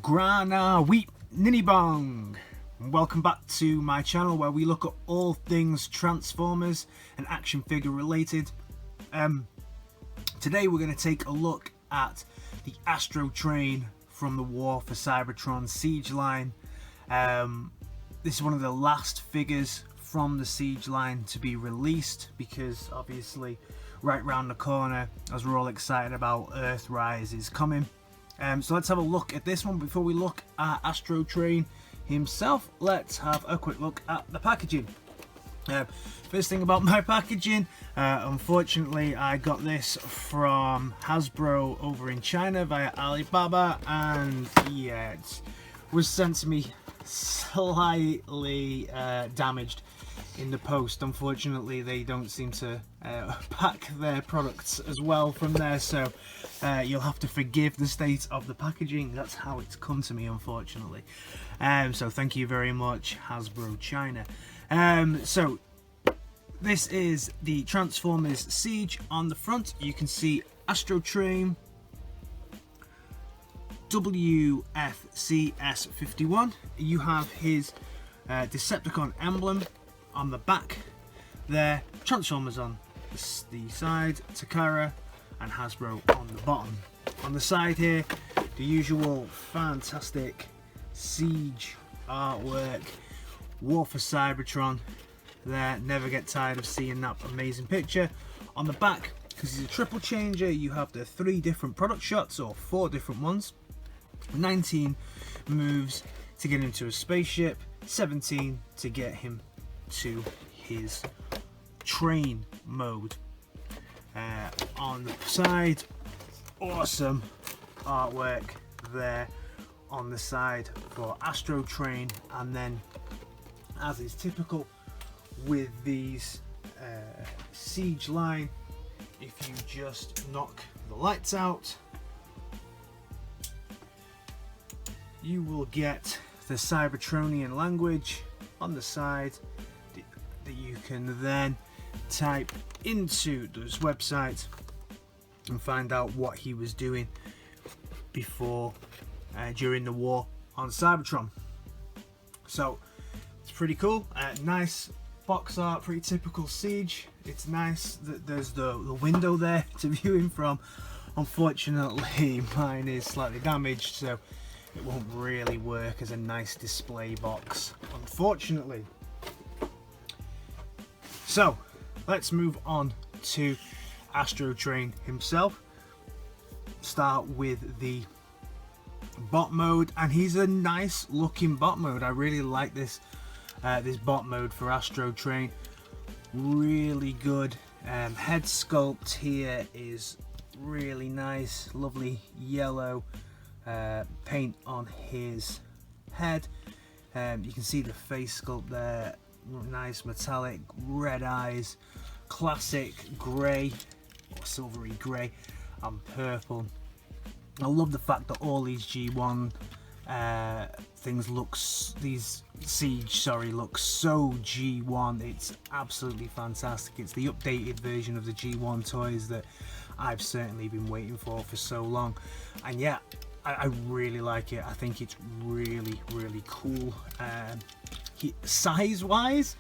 Grana Wheat Ninny Bong. Welcome back to my channel where we look at all things Transformers and action figure related. Today we're going to take a look at the Astrotrain from the War for Cybertron Siege line. This is one of the last figures from the Siege line to be released because obviously right round the corner, as we're all excited about, Earthrise is coming. So let's have a look at this one. Before we look at Astrotrain himself, let's have a quick look at the packaging. First thing about my packaging, unfortunately I got this from Hasbro over in China via Alibaba, and yeah, it was sent to me slightly damaged in the post. Unfortunately, they don't seem to pack their products as well from there, so you'll have to forgive the state of the packaging. That's how it's come to me, unfortunately. So thank you very much, Hasbro China. So this is the Transformers Siege. On the front you can see Astrotrain WFCS51. You have his Decepticon emblem on the back there, Transformers on the side, Takara and Hasbro on the bottom. On the side here, the usual fantastic Siege artwork, War for Cybertron there. Never get tired of seeing that amazing picture. On the back, because he's a triple changer, you have the 3 different product shots, or 4 different ones. 19 moves to get him to a spaceship, 17 to get him to his train mode. On the side, awesome artwork there on the side for Astrotrain, and then, as is typical with these Siege line, if you just knock the lights out, you will get the Cybertronian language on the side that you can then type into this website and find out what he was doing before, during the war on Cybertron. So it's pretty cool. Nice box art, pretty typical Siege. It's nice that there's the window there to view him from. Unfortunately, mine is slightly damaged, so it won't really work as a nice display box, unfortunately. So let's move on to Astrotrain himself. Start with the bot mode, and he's a nice looking bot mode. I really like this this bot mode for Astrotrain. Really good. Head sculpt here is really nice, lovely yellow paint on his head. You can see the face sculpt there, nice metallic red eyes, classic grey or silvery grey and purple. I love the fact that all these G1 things these Siege look so G1. It's absolutely fantastic. It's the updated version of the G1 toys that I've certainly been waiting for so long, and yeah, I really like it. I think it's really cool. Size wise,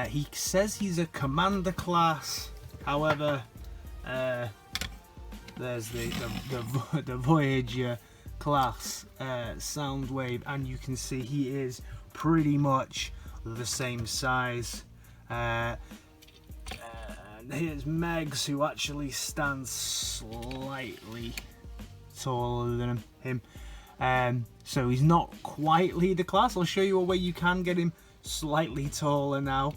he says he's a commander class, however there's the Voyager class Soundwave, and you can see he is pretty much the same size. Here's Megs, who actually stands slightly taller than him, so he's not quite leader class. I'll show you a way you can get him slightly taller now,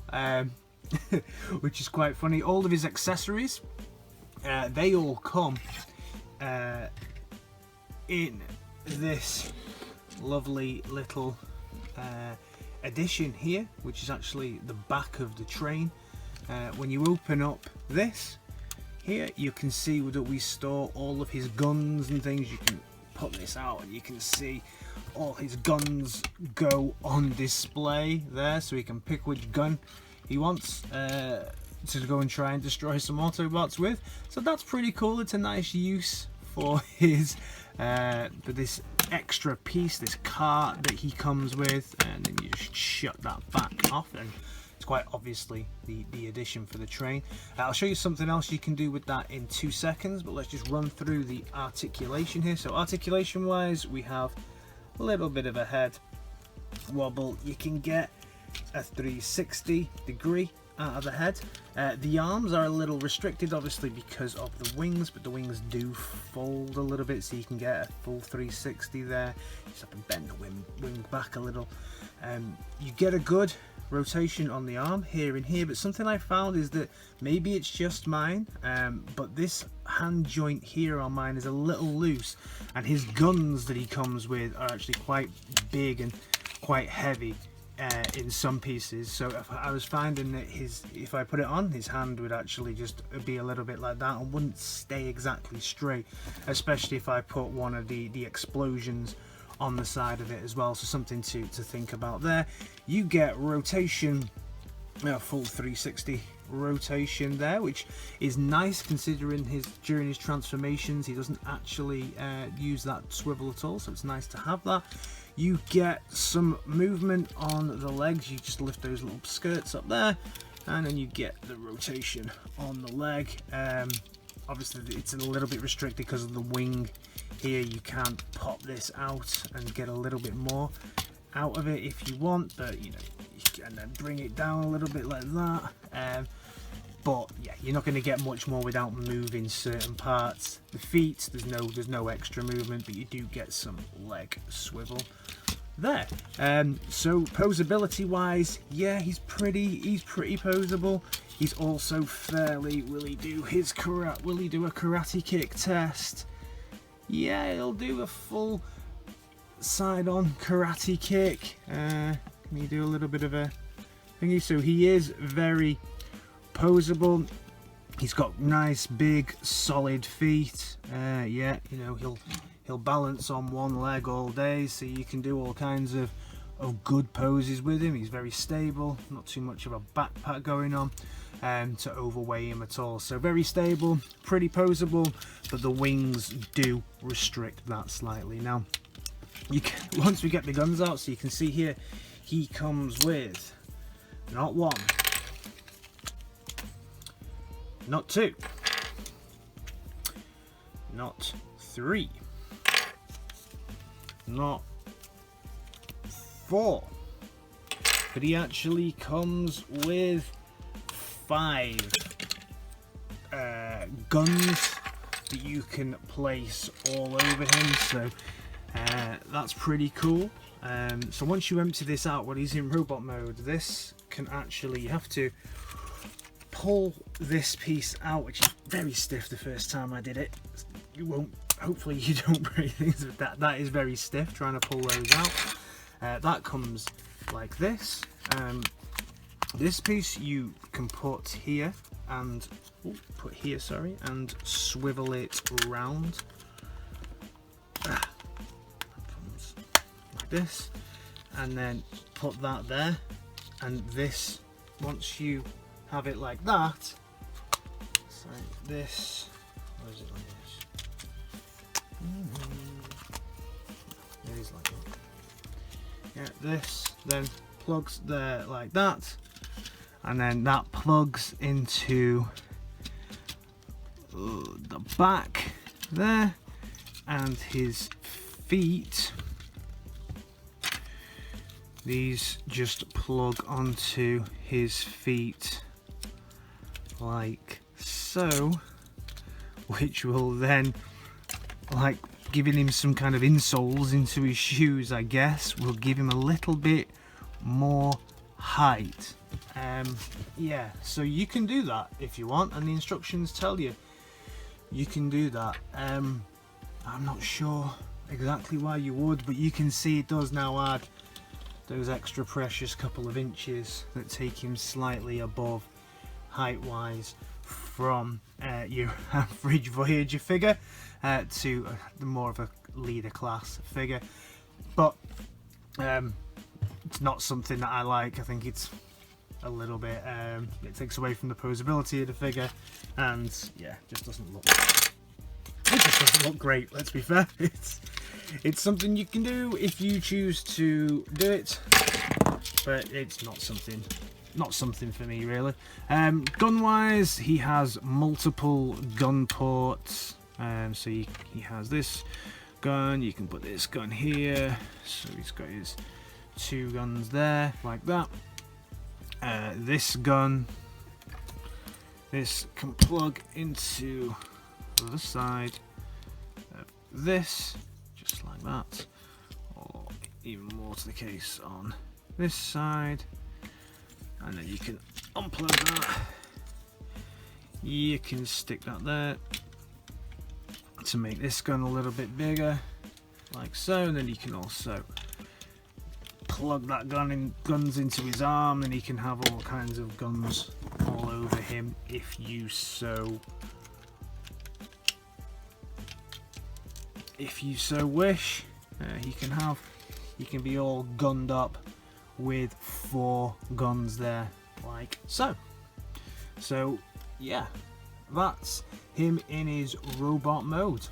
which is quite funny. All of his accessories, they all come in this lovely little edition here, which is actually the back of the train. When you open up this here, you can see that we store all of his guns and things. You can put this out and you can see all his guns go on display there, so he can pick which gun he wants to go and try and destroy some Autobots with. So that's pretty cool. It's a nice use for his for this extra piece, this cart that he comes with, and then you just shut that back off, and it's quite obviously the addition for the train. I'll show you something else you can do with that in 2 seconds, but let's just run through the articulation here. So articulation wise, we have a little bit of a head wobble. You can get a 360 degree out of the head. The arms are a little restricted obviously because of the wings, but the wings do fold a little bit, so you can get a full 360 there. You just have to bend the wing back a little. You get a good rotation on the arm here and here, but something I found is that maybe it's just mine, but this hand joint here on mine is a little loose, and his guns that he comes with are actually quite big and quite heavy in some pieces. So if I was finding that if I put it on, his hand would actually just be a little bit like that and wouldn't stay exactly straight, especially if I put one of the explosions on the side of it as well. So something to think about there. You get rotation, full 360 rotation there, which is nice considering during his transformations he doesn't actually use that swivel at all, so it's nice to have that. You get some movement on the legs, you just lift those little skirts up there, and then you get the rotation on the leg. Obviously it's a little bit restricted because of the wing here. You can pop this out and get a little bit more out of it if you want, but you know, you can then bring it down a little bit like that. But yeah, you're not going to get much more without moving certain parts. The feet, there's no extra movement, but you do get some leg swivel there. So posability wise, yeah, he's pretty posable. He's also fairly, will he do a karate kick test? Yeah, he'll do a full side-on karate kick. Can he do a little bit of a thingy? So he is very posable. He's got nice big solid feet. Yeah, you know, he'll balance on one leg all day, so you can do all kinds of good poses with him. He's very stable, not too much of a backpack going on to overweigh him at all. So very stable, pretty posable, but the wings do restrict that slightly. Now once we get the guns out, so you can see here he comes with not one, not two, not three, not four, but he actually comes with 5 guns that you can place all over him. So that's pretty cool. So once you empty this out when he's in robot mode, this can actually, you have to pull this piece out, which is very stiff. The first time I did it, you won't, hopefully you don't break things with that. That is very stiff, trying to pull those out. That comes like this. This piece you can put here and and swivel it around. That comes like this, and then put that there. And this, once you have it like that, it's like this. Where is it on this? It is like that. Yeah, this then plugs there like that, and then that plugs into the back there, and his feet, these just plug onto his feet like so, which will then, like giving him some kind of insoles into his shoes, I guess, will give him a little bit more height. Yeah, so you can do that if you want, and the instructions tell you you can do that. I'm not sure exactly why you would, but you can see it does now add those extra precious couple of inches that take him slightly above height wise from your average Voyager figure to more of a leader class figure. But it's not something that I like. I think it's a little bit, it takes away from the posability of the figure, and yeah, it just doesn't look great, let's be fair. It's something you can do if you choose to do it, but it's not something for me really. Gun wise, he has multiple gun ports. So he has this gun, you can put this gun here, so he's got his 2 guns there like that. This gun, this can plug into the other side of this, just like that, or even more to the case on this side, and then you can unplug that. You can stick that there to make this gun a little bit bigger, like so, and then you can also plug that guns into his arm, and he can have all kinds of guns all over him if you so wish. He can be all gunned up with 4 guns there, like so. So yeah, that's him in his robot mode.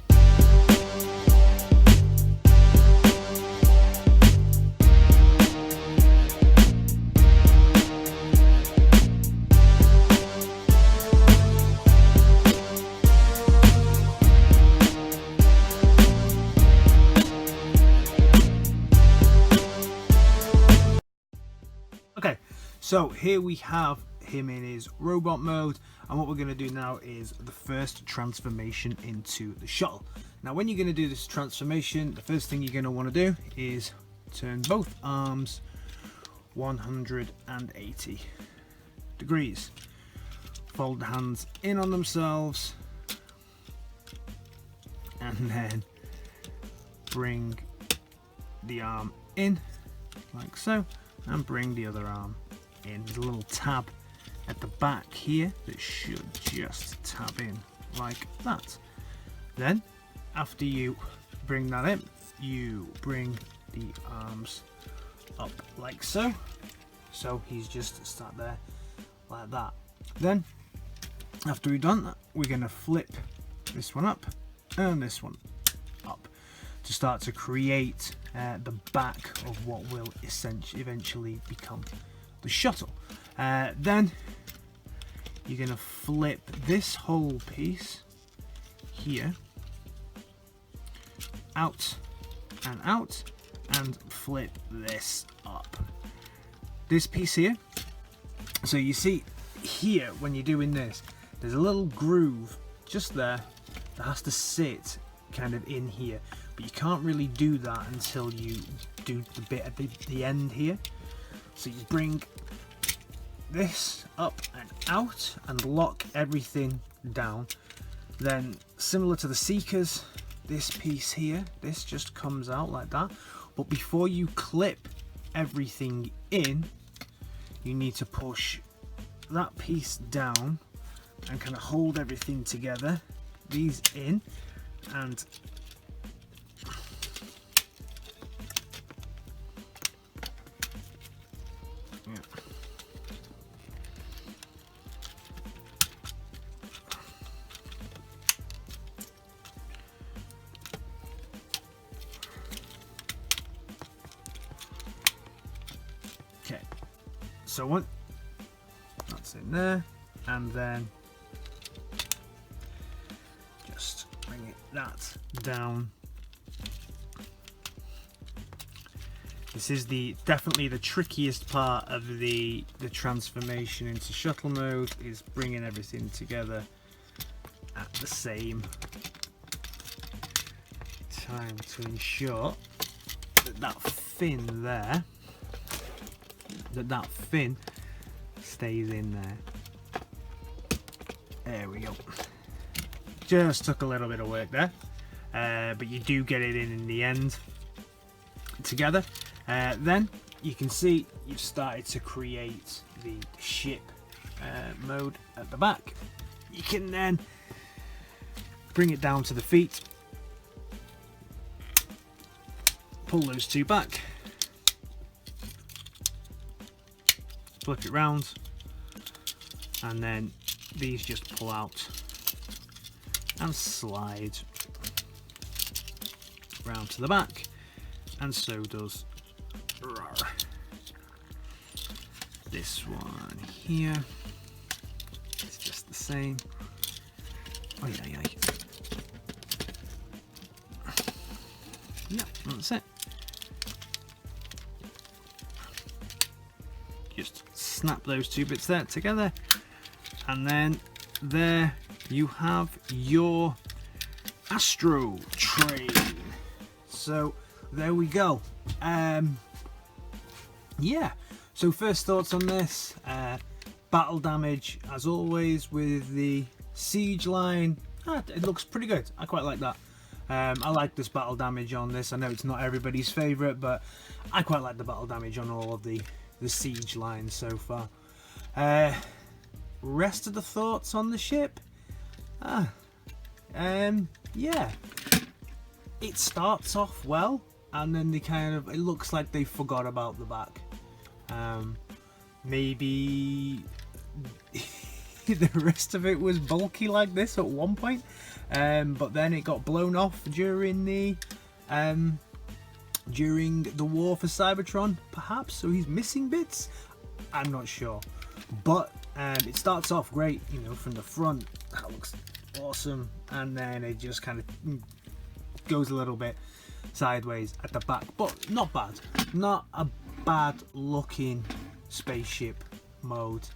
Okay, so here we have him in his robot mode, and what we're going to do now is the first transformation into the shuttle. Now when you're going to do this transformation, the first thing you're going to want to do is turn both arms 180 degrees. Fold the hands in on themselves, and then bring the arm in like so, and bring the other arm in. There's a little tab at the back here that should just tab in like that. Then after you bring that in, you bring the arms up like so. So he's just sat there like that. Then after we've done that, we're going to flip this one up and this one up to start to create the back of what will eventually become the shuttle. Then you're going to flip this whole piece here out and flip this up. This piece here, so you see here when you're doing this, there's a little groove just there that has to sit kind of in here, but you can't really do that until you do the bit at the end here. So you bring this up and out and lock everything down. Then similar to the Seekers, this piece here, this just comes out like that, but before you clip everything in, you need to push that piece down and kind of hold everything together, these in, and yeah. Okay, so that's in there, and then just bring that down. This is definitely the trickiest part of the transformation into shuttle mode, is bringing everything together at the same time to ensure that fin there, that fin stays in there. There we go. Just took a little bit of work there, but you do get it in the end together. Then you can see you've started to create the ship mode at the back. You can then bring it down to the feet, pull those two back, flip it round, and then these just pull out and slide round to the back, and so does this one here. It's just the same. Oh yeah. Yeah, that's it. Just snap those two bits there together, and then there you have your Astrotrain. So there we go. Yeah, so first thoughts on this. Battle damage, as always, with the siege line. It looks pretty good. I quite like that. I like this battle damage on this. I know it's not everybody's favourite, but I quite like the battle damage on all of the siege lines so far. Rest of the thoughts on the ship? Yeah. It starts off well, and then it looks like they forgot about the back. Maybe the rest of it was bulky like this at one point, but then it got blown off during the war for Cybertron, perhaps. So he's missing bits. I'm not sure, but it starts off great. You know, from the front, that looks awesome, and then it just kind of goes a little bit sideways at the back, but not bad. Not a bad looking spaceship mode.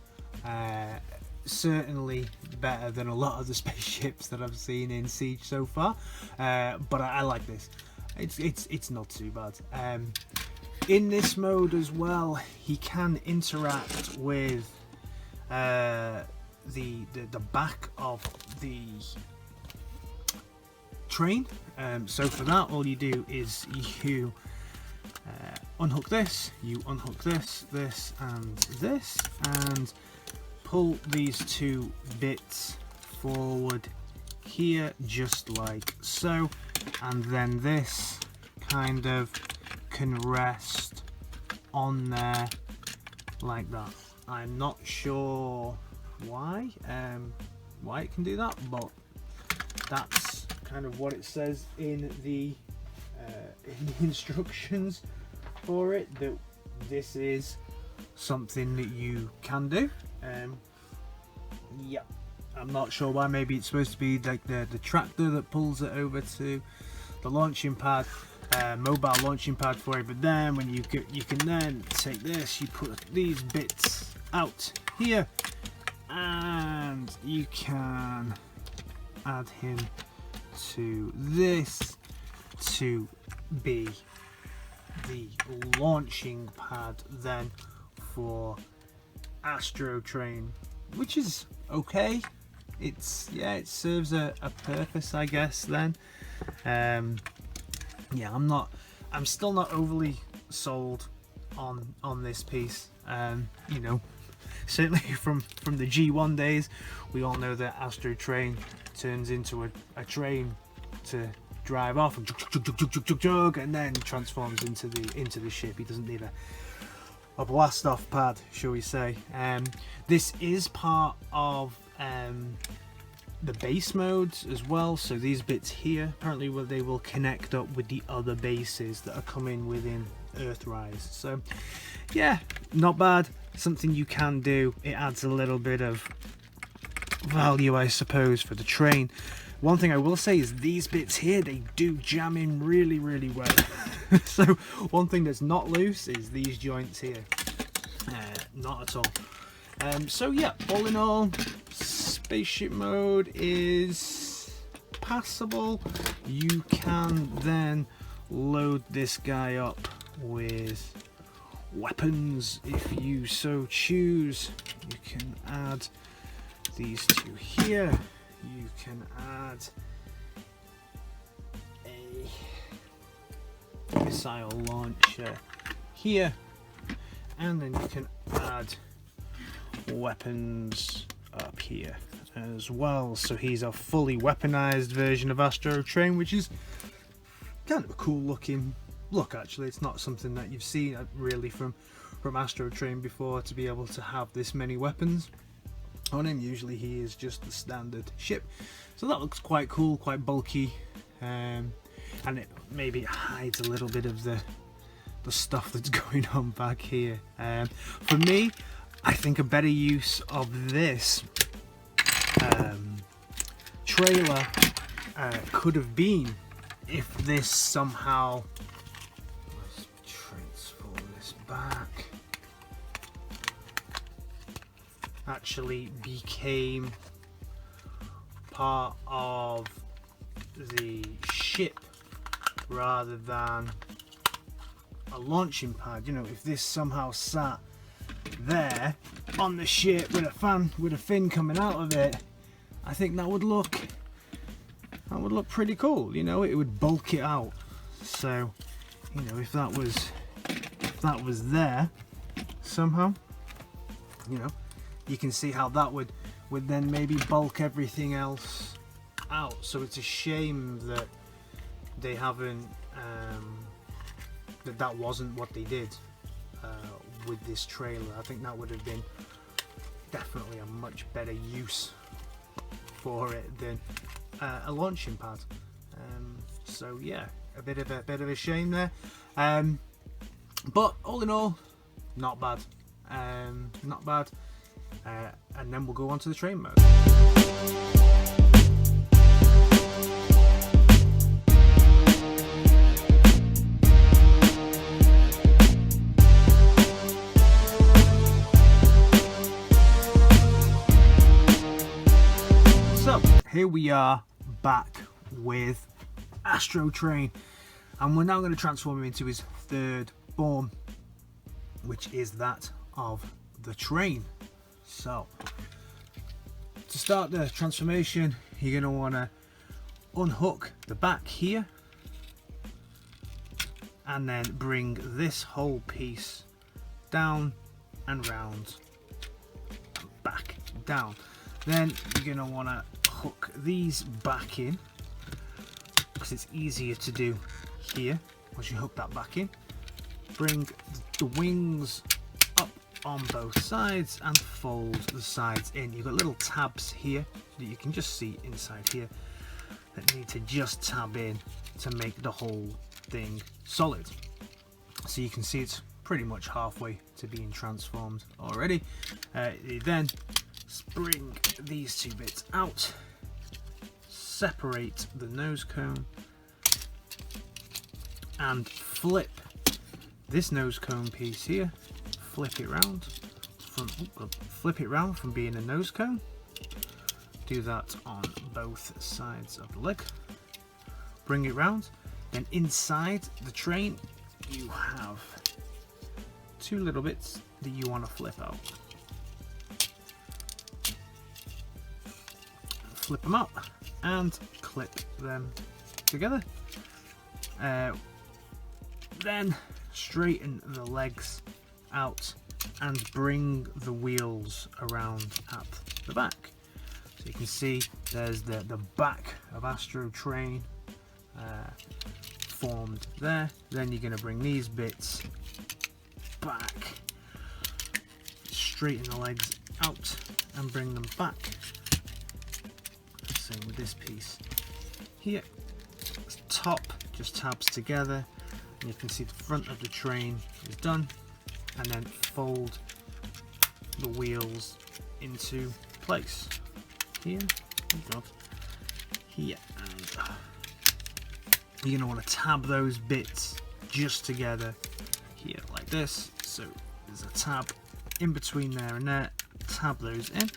Certainly better than a lot of the spaceships that I've seen in Siege so far, but I like this. It's not too bad. In this mode as well, he can interact with the back of the train. So for that, all you do is you unhook this, you unhook this, and this, and pull these two bits forward here, just like so, and then this kind of can rest on there like that. I'm not sure why it can do that, but that's kind of what it says in the instructions for it, that this is something that you can do. Yeah, I'm not sure why. Maybe it's supposed to be like the tractor that pulls it over to the launching pad, mobile launching pad for it. But then when you can then take this, you put these bits out here, and you can add him to this to be the launching pad then for Astrotrain, which is okay. It serves a purpose, I guess. Then yeah, I'm still not overly sold on this piece. You know, certainly from the G1 days, we all know that Astrotrain turns into a train to drive off and then transforms into the ship. He doesn't need a blast off pad, shall we say. This is part of the base modes as well, so these bits here apparently they will connect up with the other bases that are coming within Earthrise. So yeah, not bad. Something you can do. It adds a little bit of value, I suppose, for the train. One thing I will say is these bits here, they do jam in really, really well. So one thing that's not loose is these joints here. Not at all. So yeah, all in all, spaceship mode is passable. You can then load this guy up with weapons if you so choose. You can add these two here. You can add a missile launcher here, and then you can add weapons up here as well. So he's a fully weaponized version of Astrotrain, which is kind of a cool looking look. Actually, it's not something that you've seen really from Astrotrain before, to be able to have this many weapons on him. Usually he is just the standard ship, so that looks quite cool, quite bulky. and it maybe hides a little bit of the stuff that's going on back here. For me, I think a better use of this trailer could have been if this somehow, let's transform this back, actually became part of the ship rather than a launching pad. You know, if this somehow sat there on the ship with a fan with a fin coming out of it, I think that would look pretty cool. You know, it would bulk it out. So, you know, if that was there somehow, you know, you can see how that would then maybe bulk everything else out. So it's a shame that they haven't that wasn't what they did with this trailer. I think that would have been definitely a much better use for it than a launching pad. So yeah, a bit of a shame there. But all in all, not bad. Not bad. And then we'll go on to the train mode. So here we are back with Astrotrain, and we're now going to transform him into his third form, which is that of the train. So to start the transformation, you're going to want to unhook the back here and then bring this whole piece down and round and back down. Then you're going to want to hook these back in, because it's easier to do here. Once you hook that back in, bring the wings up on both sides and fold the sides in. You've got little tabs here that you can just see inside here that need to just tab in to make the whole thing solid. So you can see it's pretty much halfway to being transformed already. You then bring these two bits out, separate the nose cone, and flip this nose cone piece here. Flip it round from being a nose cone. Do that on both sides of the leg. Bring it round. Then inside the train, you have two little bits that you want to flip out. Flip them up and clip them together. Then straighten the legs out and bring the wheels around at the back. So you can see there's the back of Astrotrain formed there. Then you're going to bring these bits back, straighten the legs out and bring them back. Same with this piece here. This top just tabs together, and you can see the front of the train is done, and then fold the wheels into place here. Oh God. Here, and you're going to want to tab those bits just together here like this. So there's a tab in between there and there. Tab those in,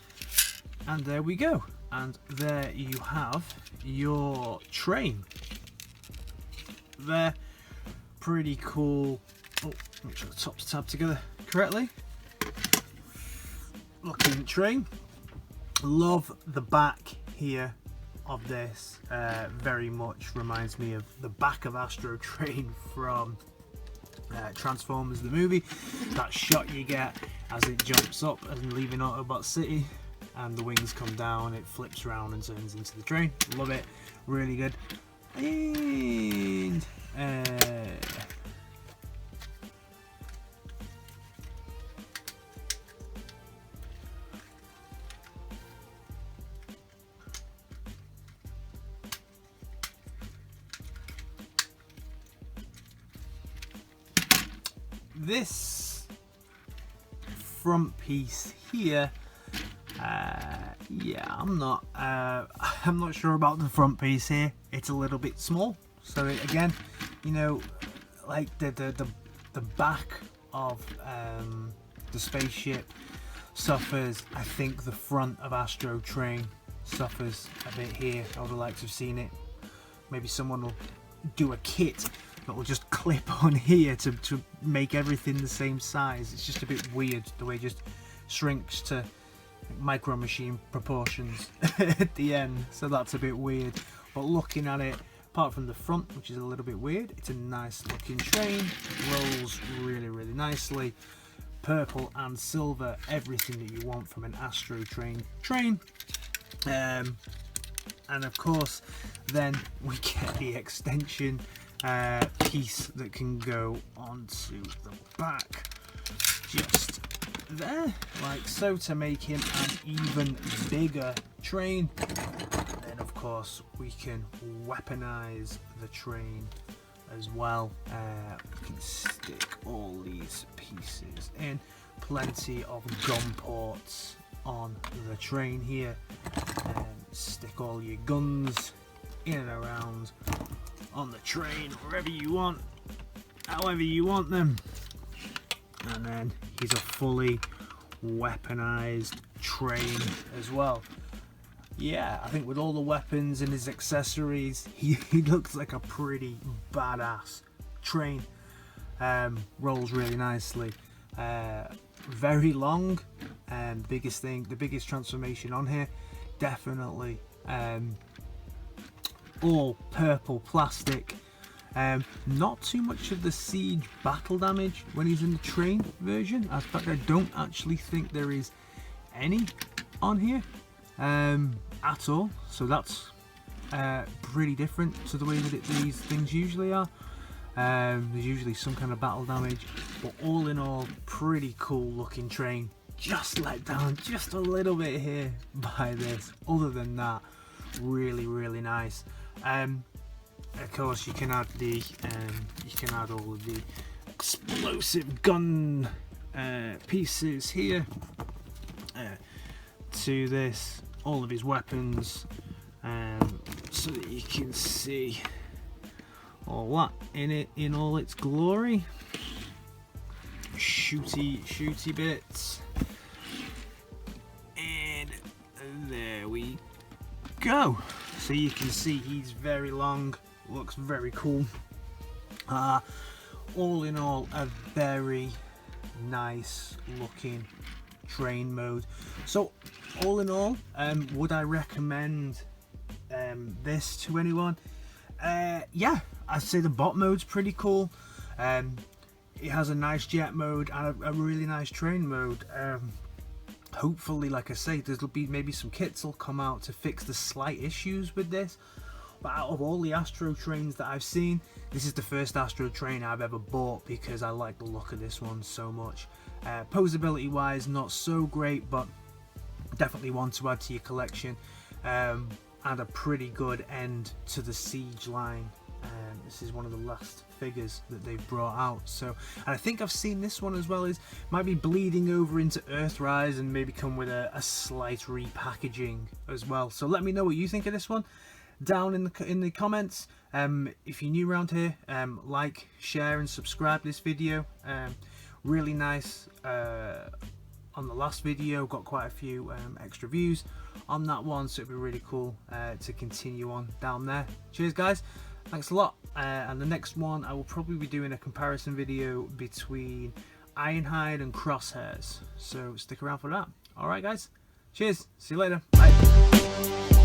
and there we go. And there you have your train. They're pretty cool. Oh, make sure the top's tabbed together correctly. Looking train. Love the back here of this. Very much reminds me of the back of Astrotrain from Transformers the movie. That shot you get as it jumps up and leaving Autobot City, and the wings come down, it flips around and turns into the train. Love it, really good. And this front piece here, yeah, I'm not sure about the front piece here. It's a little bit small, so again, you know, like the back of the spaceship suffers. I think the front of Astrotrain suffers a bit here. I would have liked to have seen it. Maybe someone will do a kit that will just clip on here to make everything the same size. It's just a bit weird the way it just shrinks to micro machine proportions at the end, so that's a bit weird. But looking at it, apart from the front, which is a little bit weird, it's a nice looking train. It rolls really nicely. Purple and silver, everything that you want from an Astrotrain train. And of course then we get the extension piece that can go onto the back just there, like so, to make him an even bigger train. Then of course we can weaponize the train as well. We can stick all these pieces in. Plenty of gun ports on the train here, and stick all your guns in and around on the train wherever you want, however you want them. And then he's a fully weaponized train as well. Yeah, I think with all the weapons and his accessories, he looks like a pretty badass train. Rolls really nicely. Very long. The biggest transformation on here, definitely all purple plastic. Not too much of the siege battle damage when he's in the train version. In fact, I don't actually think there is any on here at all, so that's pretty different to the way that these things usually are. There's usually some kind of battle damage, but all in all, pretty cool looking train. Just let down just a little bit here by this. Other than that, really nice. Of course, you can add all of the explosive gun pieces here to this. All of his weapons, so that you can see all that in all its glory. Shooty bits, and there we go. So you can see he's very long, looks very cool. All in all, a very nice looking train mode. So all in all, would I recommend this to anyone? Yeah, I'd say the bot mode's pretty cool. It has a nice jet mode and a really nice train mode. Hopefully, like I say, there'll be maybe some kits will come out to fix the slight issues with this. But out of all the Astrotrains that I've seen, this is the first Astrotrain I've ever bought because I like the look of this one so much. Posability wise, not so great, but definitely one to add to your collection. And a pretty good end to the Siege line. This is one of the last figures that they've brought out. So, and I think I've seen this one as well, is might be bleeding over into Earthrise and maybe come with a slight repackaging as well. So let me know what you think of this one down in the comments. If you're new around here, like, share and subscribe this video. Really nice. On the last video, got quite a few extra views on that one, so it'd be really cool to continue on down there. Cheers guys, thanks a lot. And the next one, I will probably be doing a comparison video between Ironhide and Crosshairs, so stick around for that. Alright guys, cheers, see you later, bye.